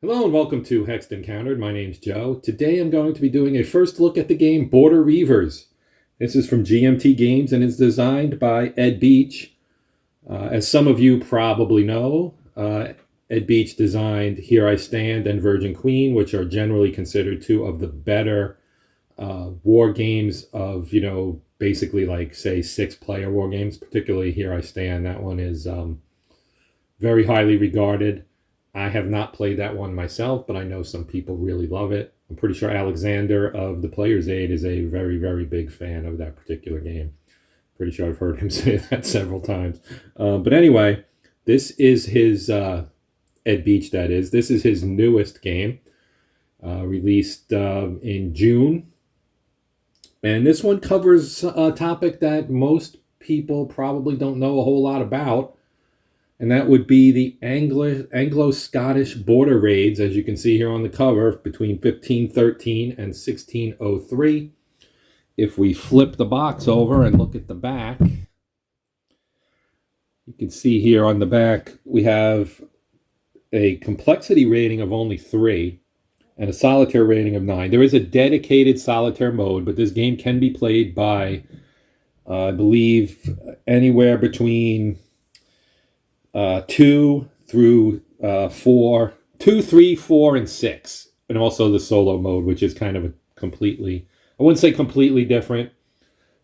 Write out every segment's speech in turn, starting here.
Hello and welcome to Hexed Encountered. My name's Joe. Today I'm going to be doing a first look at the game Border Reivers. This is from GMT Games and is designed by Ed Beach. As some of you probably know, Ed Beach designed Here I Stand and Virgin Queen, which are generally considered two of the better war games of, basically like, say, 6-player war games, particularly Here I Stand. That one is very highly regarded. I have not played that one myself, but I know some people really love it. I'm pretty sure Alexander of the Player's Aid is a very, very big fan of that particular game. Pretty sure I've heard him say that several times. But anyway, this is his, Ed Beach that is. This is his newest game, released in June. And this one covers a topic that most people probably don't know a whole lot about. And that would be the Anglo-Scottish border raids, as you can see here on the cover, between 1513 and 1603. If we flip the box over and look at the back, you can see here on the back we have a complexity rating of only 3 and a solitaire rating of 9. There is a dedicated solitaire mode, but this game can be played by, I believe, anywhere between 2 through 4, 2, 3, 4, and 6, and also the solo mode, which is kind of a completely, I wouldn't say completely different,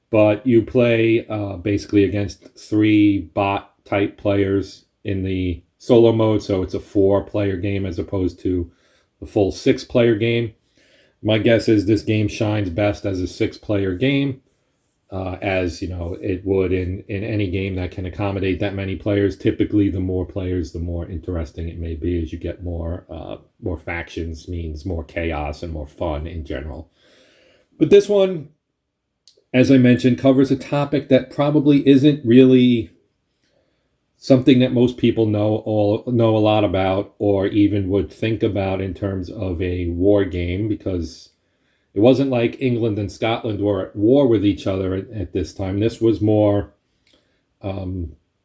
but you play basically against 3 bot type players in the solo mode, so it's a 4-player game as opposed to the full 6-player game. My guess is this game shines best as a 6-player game. As it would in any game that can accommodate that many players. Typically, the more players, the more interesting it may be, as you get more factions, means more chaos and more fun in general. But this one, as I mentioned, covers a topic that probably isn't really something that most people know a lot about, or even would think about in terms of a war game, because it wasn't like England and Scotland were at war with each other at this time. This was more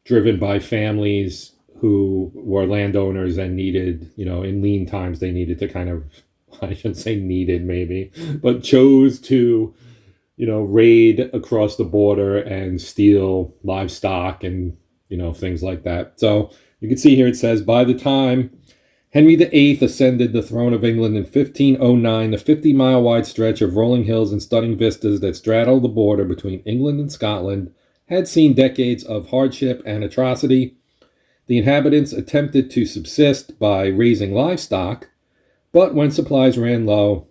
driven by families who were landowners and needed, in lean times, they needed to kind of, I shouldn't say needed maybe, but chose to, raid across the border and steal livestock and, things like that. So you can see here it says, by the time Henry VIII ascended the throne of England in 1509. The 50-mile-wide stretch of rolling hills and stunning vistas that straddle the border between England and Scotland had seen decades of hardship and atrocity. The inhabitants attempted to subsist by raising livestock, but when supplies ran low,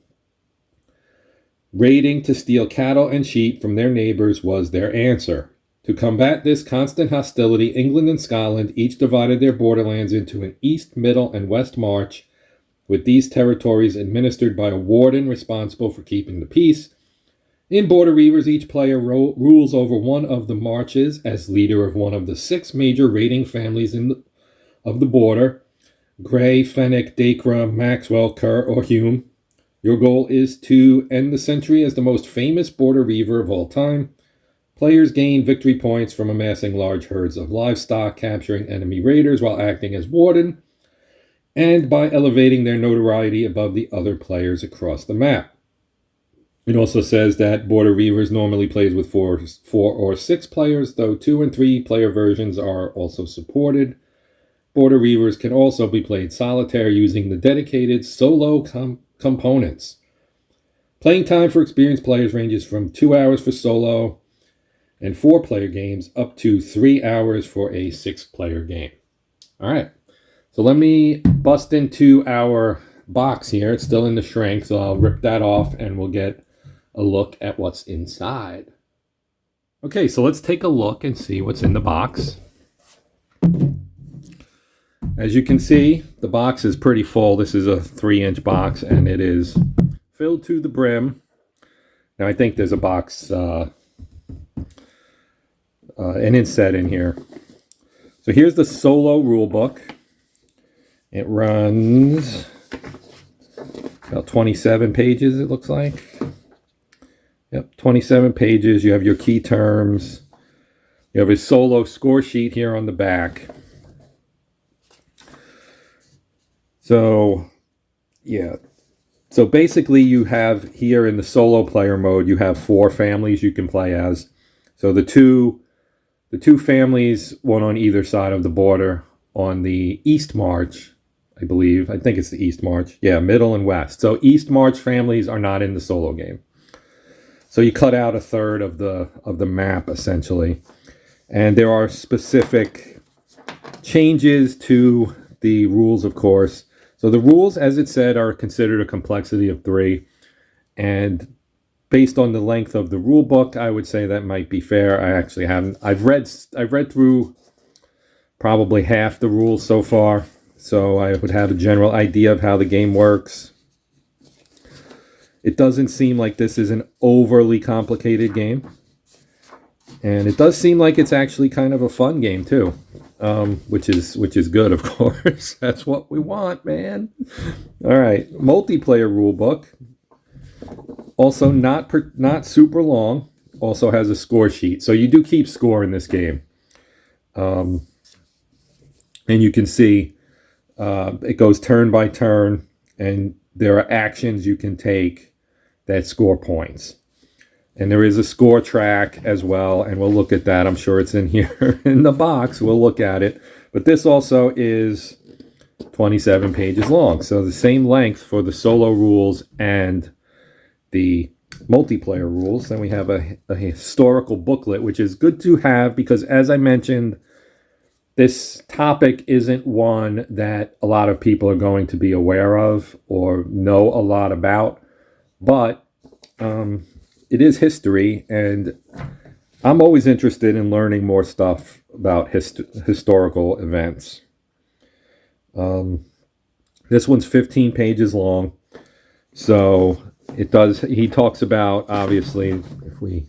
raiding to steal cattle and sheep from their neighbors was their answer. To combat this constant hostility, England and Scotland each divided their borderlands into an east, middle, and west march, with these territories administered by a warden responsible for keeping the peace. In Border Reivers, each player rules over one of the marches as leader of one of the 6 major raiding families of the border: Grey, Fenwick, Dacre, Maxwell, Kerr, or Hume. Your goal is to end the century as the most famous Border Reiver of all time. Players gain victory points from amassing large herds of livestock, capturing enemy raiders while acting as warden, and by elevating their notoriety above the other players across the map. It also says that Border Reivers normally plays with 4 or 6 players, though 2 and 3-player versions are also supported. Border Reivers can also be played solitaire using the dedicated solo components. Playing time for experienced players ranges from 2 hours for solo and 4-player games up to 3 hours for a 6-player game. All right, so let me bust into our box here. It's still in the shrink, so I'll rip that off and we'll get a look at what's inside. Okay, so let's take a look and see what's in the box. As you can see, the box is pretty full. This is a 3-inch box and it is filled to the brim. Now I think there's a box an inset in here. So here's the solo rule book. It runs about 27 pages, it looks like. Yep, 27 pages. You have your key terms. You have a solo score sheet here on the back. So Yeah. So basically, you have here in the solo player mode, you have 4 families you can play as. So the two families, one on either side of the border, on the East March, I believe. I think it's the East March. Yeah, Middle and West. So East March families are not in the solo game. So you cut out a third of the map essentially, and there are specific changes to the rules, of course. So the rules, as it said, are considered a complexity of 3, and based on the length of the rule book, I would say that might be fair. I actually haven't. I've read through probably half the rules so far, so I would have a general idea of how the game works. It doesn't seem like this is an overly complicated game, and it does seem like it's actually kind of a fun game too, which is good, of course. That's what we want, man. All right, multiplayer rule book. Also not super long. Also has a score sheet, so you do keep score in this game, and you can see it goes turn by turn, and there are actions you can take that score points. And there is a score track as well, and we'll look at that. I'm sure it's in here in the box. We'll look at it. But this also is 27 pages long, so the same length for the solo rules and the multiplayer rules. Then we have a historical booklet, which is good to have because, as I mentioned, this topic isn't one that a lot of people are going to be aware of or know a lot about. But it is history, and I'm always interested in learning more stuff about historical events. This one's 15 pages long, so he talks about, obviously, if we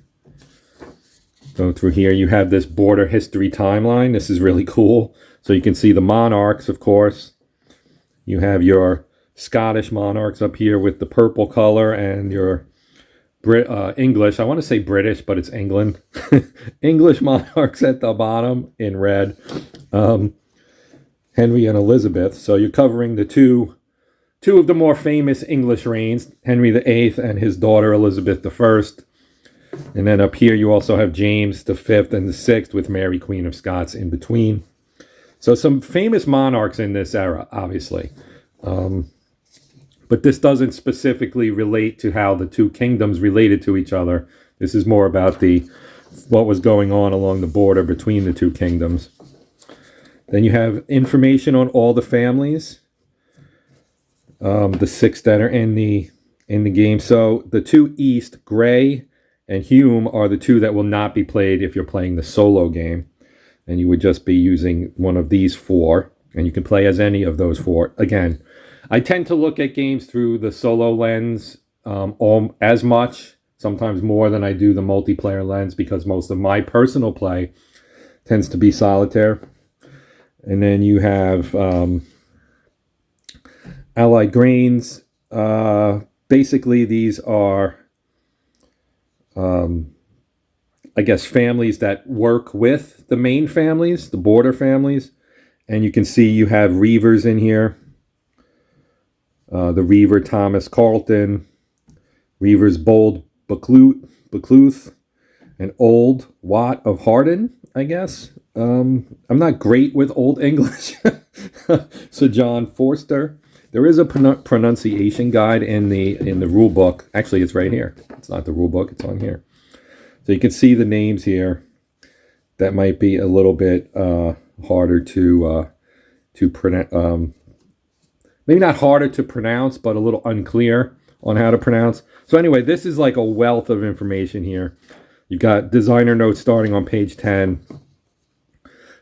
go through here, you have this border history timeline. This is really cool. So you can see the monarchs, of course. You have your Scottish monarchs up here with the purple color, and your English, I want to say British, but it's England. English monarchs at the bottom in red. Henry and Elizabeth. So you're covering the two of the more famous English reigns, Henry VIII and his daughter Elizabeth I. And then up here you also have James V and VI with Mary, Queen of Scots, in between. So some famous monarchs in this era, obviously. But this doesn't specifically relate to how the two kingdoms related to each other. This is more about what was going on along the border between the two kingdoms. Then you have information on all the families, the 6 that are in the game. So the 2 east, Grey and Hume, are the 2 that will not be played if you're playing the solo game. And you would just be using one of these 4, and you can play as any of those 4. Again, I tend to look at games through the solo lens as much, sometimes more than I do the multiplayer lens, because most of my personal play tends to be solitaire. And then you have Allied Grains. Basically, these are, I guess, families that work with the main families, the border families. And you can see you have Reivers in here. The Reiver Thomas Carlton, Reivers Bold Bucluth, and Old Watt of Harden, I guess. I'm not great with Old English. So John Forster. There is a pronunciation guide in the rule book. Actually, it's right here. It's not the rule book. It's on here. So you can see the names here. That might be a little bit harder to pronounce. Maybe not harder to pronounce, but a little unclear on how to pronounce. So anyway, this is like a wealth of information here. You've got designer notes starting on page 10.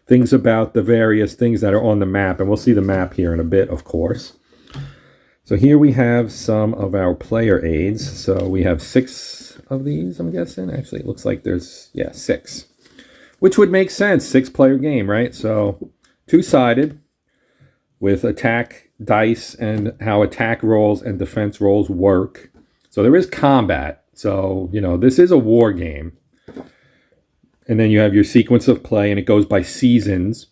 Things about the various things that are on the map. And we'll see the map here in a bit, of course. So here we have some of our player aids. So we have 6 of these, I'm guessing. Actually, it looks like there's, 6. Which would make sense. 6-player game, right? So 2-sided with attack dice and how attack rolls and defense rolls work. So there is combat. So, this is a war game. And then you have your sequence of play, and it goes by seasons.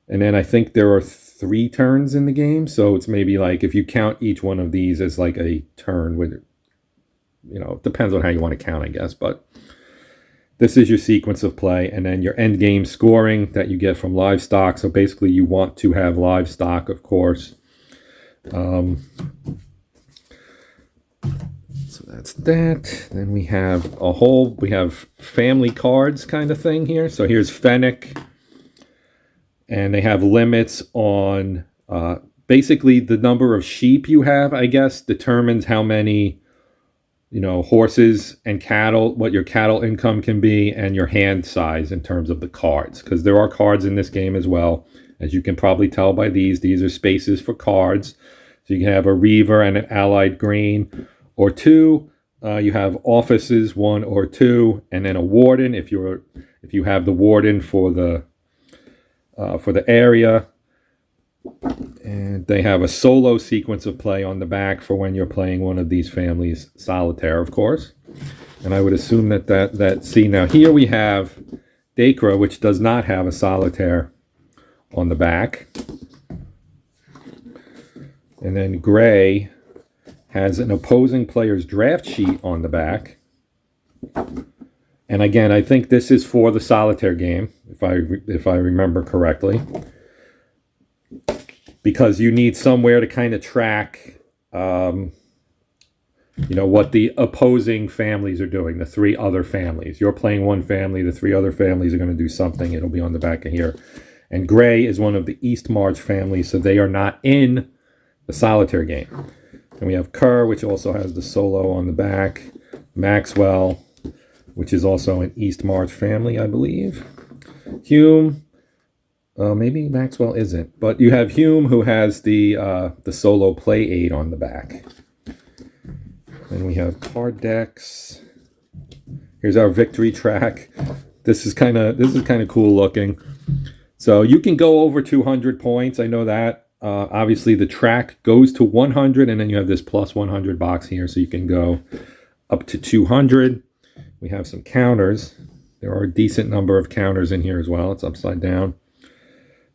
And then I think there are 3 turns in the game. So it's maybe like if you count each one of these as like a turn with, it depends on how you want to count, I guess. But this is your sequence of play, and then your end game scoring that you get from livestock. So basically you want to have livestock, of course. So that's that. Then we have family cards kind of thing here. So here's Fennec, and they have limits on basically the number of sheep you have, I guess, determines how many horses and cattle, what your cattle income can be, and your hand size in terms of the cards, because there are cards in this game as well. As you can probably tell by these are spaces for cards. So you can have a Reaver and an allied grain or 2. You have offices 1 or 2, and then a warden if you have the warden for the area. And they have a solo sequence of play on the back for when you're playing one of these families solitaire, of course. And I would assume see, now here we have Dacra, which does not have a solitaire on the back. And then Gray has an opposing player's draft sheet on the back. And again, I think this is for the solitaire game, if I remember correctly, because you need somewhere to kind of track, what the opposing families are doing, the 3 other families. You're playing one family, the 3 other families are going to do something. It'll be on the back of here. And Gray is one of the East March families, so they are not in the solitaire game. And we have Kerr, which also has the solo on the back. Maxwell, which is also an East March family, I believe. Hume, maybe Maxwell isn't, but you have Hume, who has the solo play aid on the back. Then we have card decks. Here's our victory track. This is kind of cool looking. So you can go over 200 points. I know that. Obviously, the track goes to 100, and then you have this plus 100 box here, so you can go up to 200. We have some counters. There are a decent number of counters in here as well. It's upside down.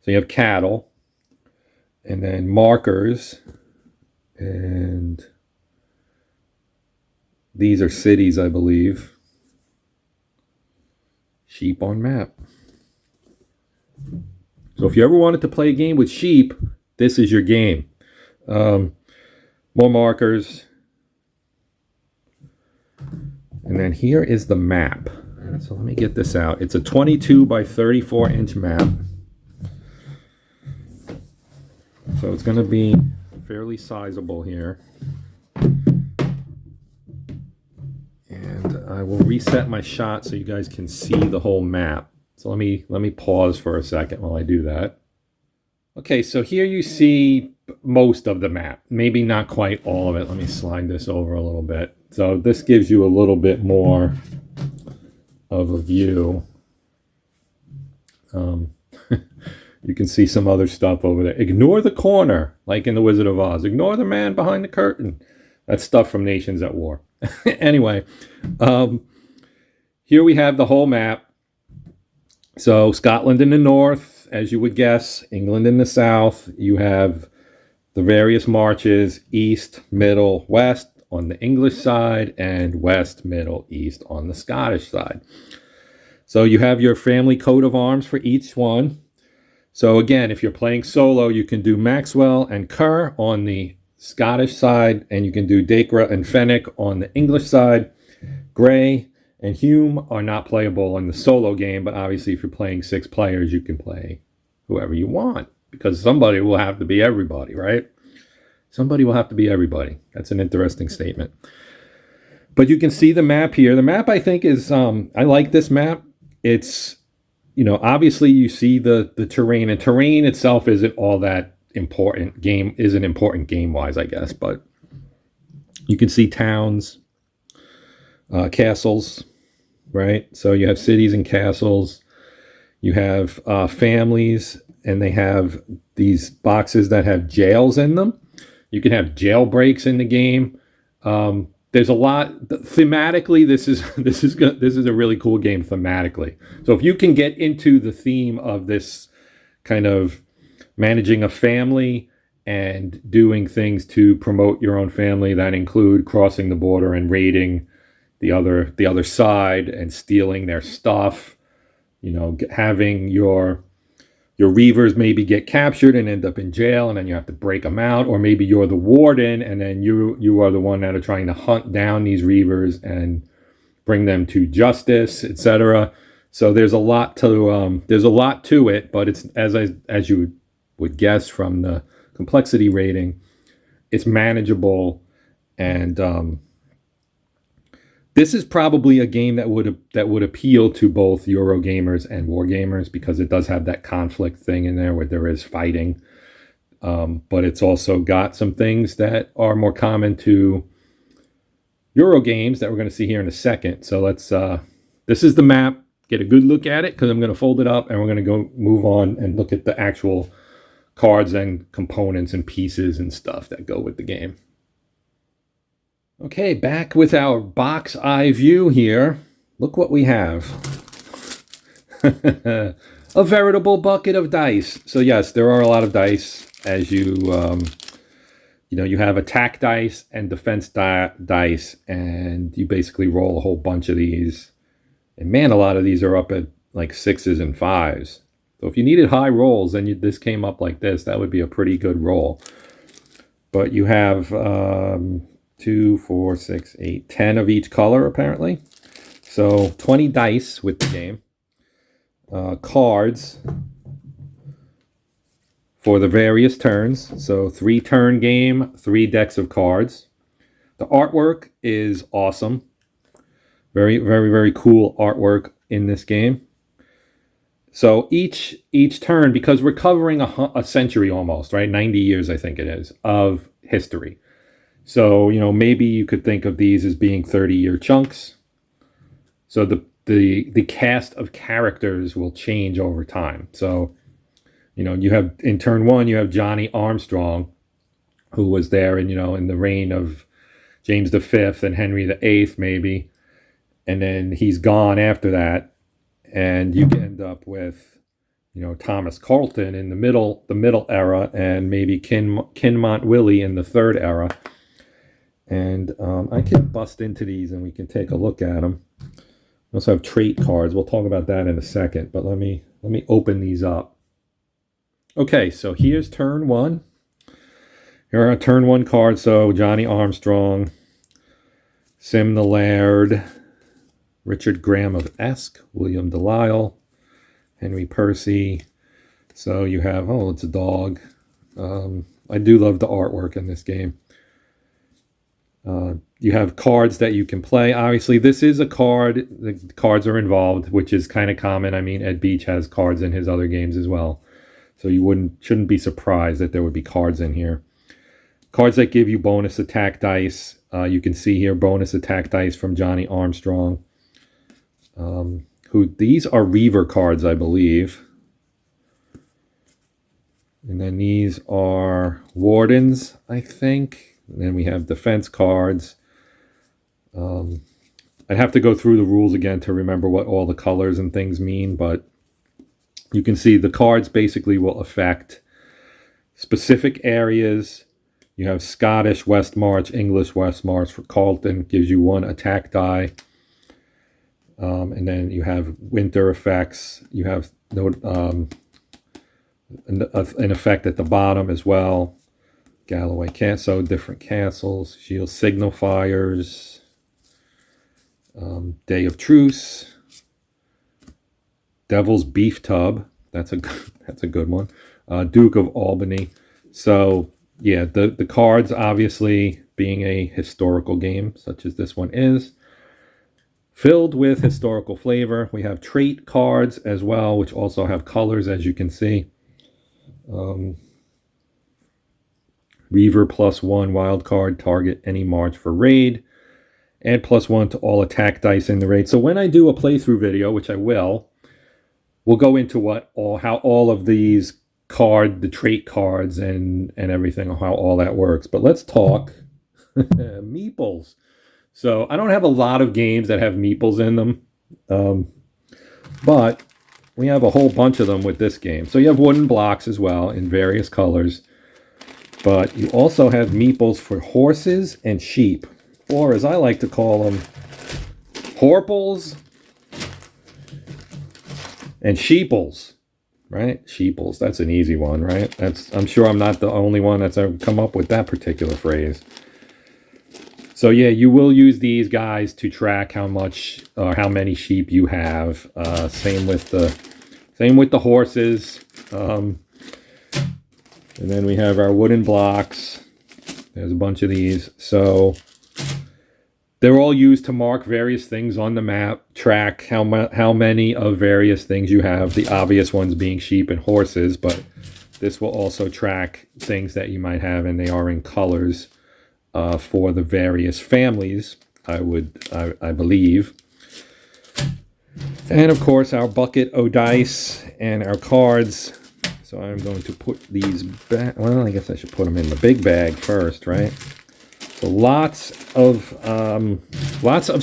So you have cattle, and then markers, and these are cities, I believe. Sheep on map. So if you ever wanted to play a game with sheep, this is your game. More markers. And then here is the map. So let me get this out. It's a 22 by 34 inch map. So it's going to be fairly sizable here. And I will reset my shot so you guys can see the whole map. So let me pause for a second while I do that. Okay, so here you see most of the map. Maybe not quite all of it. Let me slide this over a little bit. So this gives you a little bit more of a view. You can see some other stuff over there. Ignore the corner, like in The Wizard of Oz. Ignore the man behind the curtain. That's stuff from Nations at War. Anyway, here we have the whole map. So Scotland in the north, as you would guess, England in the south. You have the various marches, east, middle, west on the English side, and west, middle, east on the Scottish side. So you have your family coat of arms for each one. So again, if you're playing solo, you can do Maxwell and Kerr on the Scottish side, and you can do Dacra and Fennec on the English side. Gray and Hume are not playable in the solo game, but obviously if you're playing 6 players, you can play whoever you want, because somebody will have to be everybody, right? Somebody will have to be everybody. That's an interesting statement. But you can see the map here. The map, I think, is, I like this map. It's, obviously you see the terrain, and terrain itself isn't all that important. Isn't important game-wise, I guess, but you can see towns, castles, right? So you have cities and castles. You have families, and they have these boxes that have jails in them. You can have jailbreaks in the game. There's a lot thematically. This is a really cool game thematically. So if you can get into the theme of this kind of managing a family and doing things to promote your own family that include crossing the border and raiding the other side and stealing their stuff. Having your reavers maybe get captured and end up in jail, and then you have to break them out, or maybe you're the warden and then you are the one that are trying to hunt down these reavers and bring them to justice, etc. So there's a lot to it, but it's as you would guess from the complexity rating, it's manageable, and this is probably a game that would appeal to both Eurogamers and Wargamers, because it does have that conflict thing in there where there is fighting, but it's also got some things that are more common to Euro games that we're going to see here in a second. So this is the map. Get a good look at it, because I'm going to fold it up and we're going to go move on and look at the actual cards and components and pieces and stuff that go with the game. Okay, back with our box eye view here. Look what we have. A veritable bucket of dice. So yes, there are a lot of dice. As you have attack dice and defense dice, and you basically roll a whole bunch of these. And man, a lot of these are up at like 6s and 5s. So if you needed high rolls, then this came up like this. That would be a pretty good roll. But you have 2, 4, 6, 8, 10 of each color apparently. So 20 dice with the game. Cards for the various turns. So 3-turn game, 3 decks of cards. The artwork is awesome. Very, very, very cool artwork in this game. So each turn, because we're covering a century almost, right? 90 years, I think it is, of history. So, maybe you could think of these as being 30-year chunks. So the cast of characters will change over time. So, you have in turn 1, you have Johnny Armstrong, who was there in the reign of James V and Henry VIII, maybe. And then he's gone after that. And you end up with, Thomas Carlton in the middle era, and maybe Kinmont Willie in the 3rd era. And I can bust into these and we can take a look at them. We also have trait cards. We'll talk about that in a second, but let me open these up. Okay, so here's turn 1. Here are turn 1 cards. So Johnny Armstrong, Sim the Laird, Richard Graham of Esk, William Delisle, Henry Percy. So you have, it's a dog. I do love the artwork in this game. You have cards that you can play. Obviously, this is a card. The cards are involved, which is kind of common. I mean, Ed Beach has cards in his other games as well. So you shouldn't be surprised that there would be cards in here. Cards that give you bonus attack dice. You can see here bonus attack dice from Johnny Armstrong. These are Reaver cards, I believe. And then these are Wardens, I think. And then we have defense cards. I'd have to go through the rules again to remember what all the colors and things mean, but you can see the cards basically will affect specific areas. You have Scottish West March, English West March for Carlton, gives you 1 attack die. And then you have winter effects. You have an effect at the bottom as well. Galloway Castle, different castles, shield signifiers, Day of Truce, Devil's Beef Tub. That's a good one. Duke of Albany. So yeah, the cards, obviously being a historical game such as this one is, filled with historical flavor. We have trait cards as well, which also have colors, as you can see. Reaver +1 wild card, target any march for raid, and +1 to all attack dice in the raid. So when I do a playthrough video, which I will, we'll go into how all of these the trait cards and everything, how all that works. But let's talk meeples. So I don't have a lot of games that have meeples in them, but we have a whole bunch of them with this game. So you have wooden blocks as well in various colors. But you also have meeples for horses and sheep. Or as I like to call them, horples and sheeples. Right? Sheeples. That's an easy one, right? I'm sure I'm not the only one that's ever come up with that particular phrase. So yeah, you will use these guys to track how much or how many sheep you have. Same with the horses. And then we have our wooden blocks. There's a bunch of these. So they're all used to mark various things on the map, track how many of various things you have, the obvious ones being sheep and horses, but this will also track things that you might have, and they are in colors for the various families, I believe. And of course, our bucket o' dice and our cards. So I'm going to put these back. Well, I guess I should put them in the big bag first, right? So lots of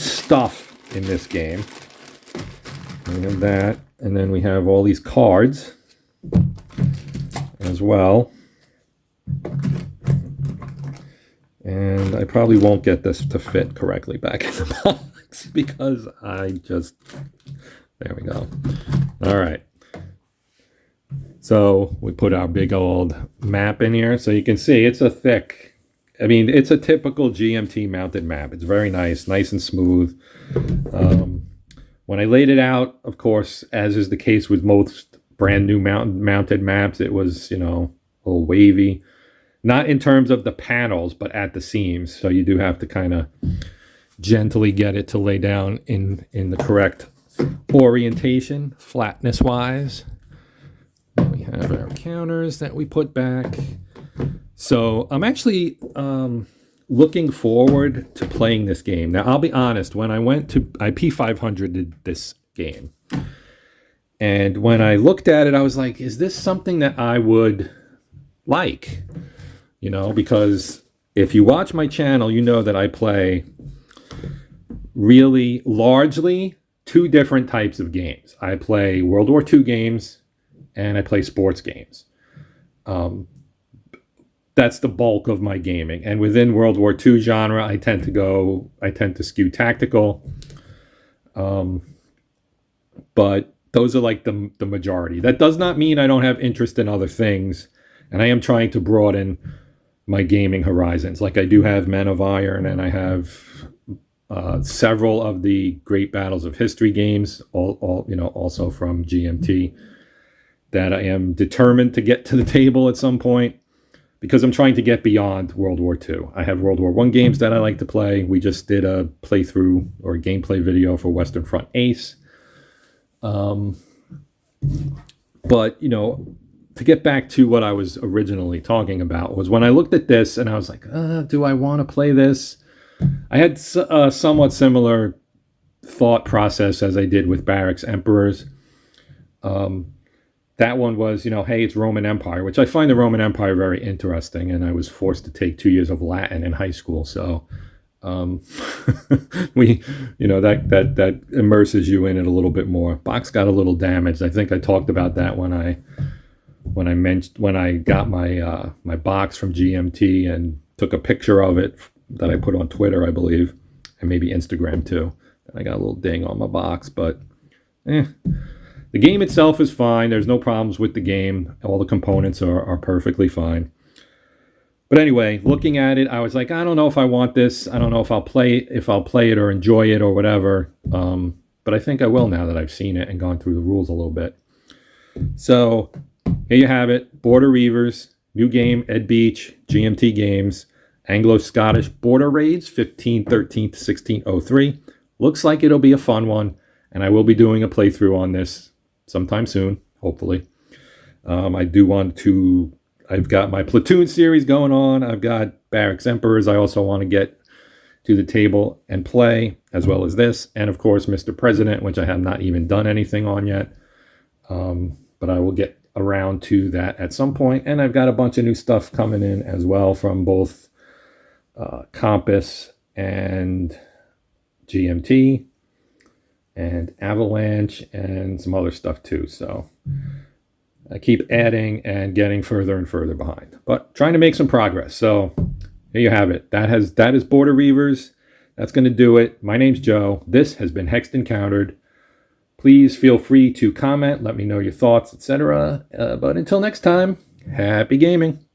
stuff in this game. We have that, and then we have all these cards as well. And I probably won't get this to fit correctly back in the box because there we go. All right. So we put our big old map in here. So you can see it's a typical GMT mounted map. It's very nice and smooth. When I laid it out, of course, as is the case with most brand new mounted maps, it was, a little wavy. Not in terms of the panels, but at the seams. So you do have to kind of gently get it to lay down in the correct orientation, flatness-wise. We have our counters that we put back. So I'm actually looking forward to playing this game. Now, I'll be honest, when I went to P500 this game, and when I looked at it, I was like, is this something that I would like? Because if you watch my channel, you know that I play really largely two different types of games. I play World War II games and I play sports games. That's the bulk of my gaming. And within World War II genre, I tend to skew tactical. But those are like the majority. That does not mean I don't have interest in other things. And I am trying to broaden my gaming horizons. Like I do have Men of Iron, and I have several of the Great Battles of History games, also from GMT, that I am determined to get to the table at some point, because I'm trying to get beyond World War II. I have World War I games that I like to play. We just did a playthrough or a gameplay video for Western Front Ace. But, to get back to what I was originally talking about, was when I looked at this and I was like, do I want to play this? I had a somewhat similar thought process as I did with Barracks Emperors. That one was, hey, it's Roman Empire, which I find the Roman Empire very interesting, and I was forced to take 2 years of Latin in high school, so that immerses you in it a little bit more. Box got a little damaged. I think I talked about that when I got my box from GMT and took a picture of it that I put on Twitter, I believe, and maybe Instagram too. I got a little ding on my box, but the game itself is fine. There's no problems with the game. All the components are perfectly fine. But anyway, looking at it, I was like, I don't know if I want this. I don't know if I'll play it or enjoy it or whatever. But I think I will now that I've seen it and gone through the rules a little bit. So here you have it. Border Reivers, new game, Ed Beach, GMT Games, Anglo-Scottish Border Raids, 1513 to 1603. Looks like it'll be a fun one, and I will be doing a playthrough on this sometime soon, hopefully. I've got my Platoon series going on. I've got Barracks Emperors I also want to get to the table and play, as well as this. And of course, Mr. President, which I have not even done anything on yet. But I will get around to that at some point. And I've got a bunch of new stuff coming in as well from both Compass and GMT. and Avalanche and some other stuff too. So I keep adding and getting further and further behind, but trying to make some progress. So there you have it. That is Border Reivers. That's going to do it. My name's Joe. This has been Hexed Encountered. Please feel free to comment, let me know your thoughts, etc. But until next time, happy gaming.